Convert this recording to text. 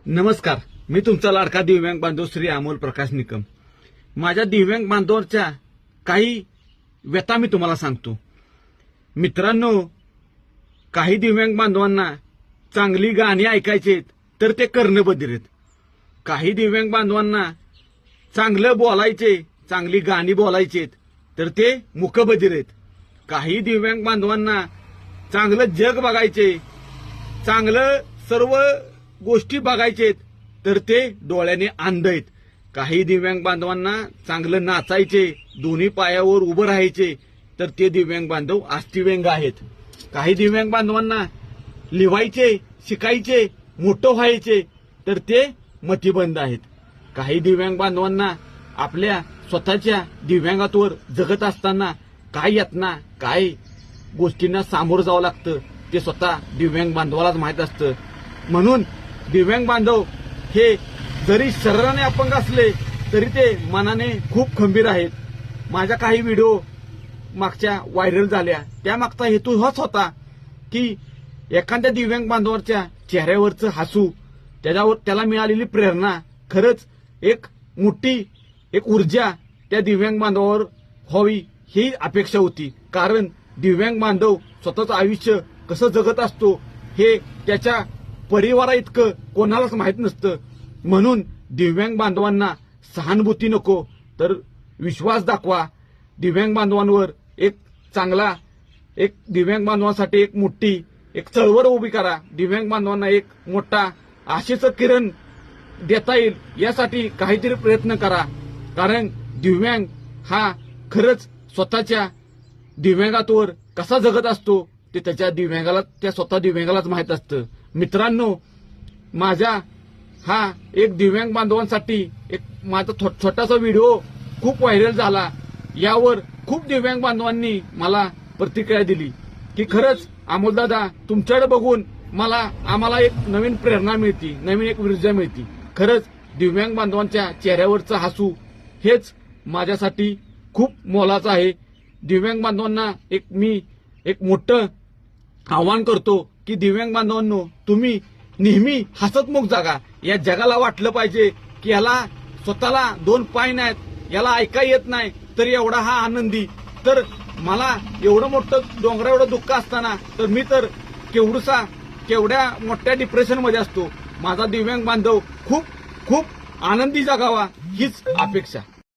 नमस्कार, मी तुमचा लाडका दिव्यांग बांधव श्री अमोल प्रकाश निकम। माझ्या दिव्यांग बांधवांच्या काही व्यथा मी तुम्हाला सांगतो। मित्रांनो, काही दिव्यांग बांधवांना चांगली गाणी ऐकायची तर ते कर्ण बधिर आहेत। काही दिव्यांग बांधवांना चांगलं बोलायचे, चांगली गाणी बोलायची तर ते मूकबधिर आहेत। काही दिव्यांग बांधवांना चांगलं जग बघायचे, चांगलं सर्व गोष्टी बघायचे तर ते डोळ्याने अंध आहेत। काही दिव्यांग बांधवांना चांगलं नाचायचे, दोन्ही पायावर उभं राहायचे तर ते दिव्यांग बांधव अस्थिव्यंग आहेत। काही दिव्यांग बांधवांना लिहायचे, शिकायचे, मोठं व्हायचे तर ते मतिबंध आहेत। काही दिव्यांग बांधवांना आपल्या स्वतःच्या दिव्यांगातवर जगत असताना काय यातना, काय गोष्टींना सामोरं जावं लागतं ते स्वतः दिव्यांग बांधवालाच माहीत असतं। म्हणून दिव्यांग बांधव हे जरी शरीराने अपंग असले तरी ते मनाने खूप खंबीर आहेत। माझ्या काही व्हिडिओ मागच्या व्हायरल झाल्या, त्यामागचा हेतू हाच होता की एखाद्या दिव्यांग बांधवाच्या चेहऱ्यावरचं हसू, त्याला मिळालेली प्रेरणा खरंच एक मोठी ऊर्जा त्या दिव्यांग बांधवावर व्हावी ही अपेक्षा होती। कारण दिव्यांग बांधव स्वतःचं आयुष्य कसं जगत असतो हे त्याच्या परिवारा इतकं कोणालाच माहित नसतं। म्हणून दिव्यांग बांधवांना सहानुभूती नको तर विश्वास दाखवा। दिव्यांग बांधवांवर एक चांगला, दिव्यांग बांधवांसाठी एक मोठी चळवळ उभी करा। दिव्यांग बांधवांना एक मोठा आशेचं किरण देता येईल यासाठी काहीतरी प्रयत्न करा। कारण दिव्यांग हा खरंच स्वतःच्या दिव्यांगातवर कसा जगत असतो ते त्या स्वतः दिव्यांगालाच माहित असतं। मित्रांनो, माझा हा एक दिव्यांग बांधवांसाठी माझा छोटासा व्हिडिओ खूप व्हायरल झाला। यावर खूप दिव्यांग बांधवांनी मला प्रतिक्रिया दिली की खरंच अमोलदादा, तुमच्याकडे बघून आम्हाला एक नवीन प्रेरणा मिळते, नवीन एक ऊर्जा मिळते। खरंच दिव्यांग बांधवांच्या चेहऱ्यावरचं हसू हेच माझ्यासाठी खूप मोलाचं आहे। दिव्यांग बांधवांना मी एक मोठं आवाहन करतो की दिव्यांग बांधवांनो, तुम्ही नेहमी हसतमुख जागा। या जगाला वाटलं पाहिजे की याला स्वतःला दोन पाय नाहीत, याला ऐका येत नाही तर एवढा हा आनंदी, तर मला एवढं मोठं डोंगरा एवढं दुःख असताना तर मी तर केवढ्या मोठ्या डिप्रेशन मध्ये असतो। माझा दिव्यांग बांधव खूप खूप आनंदी जगावा हीच अपेक्षा।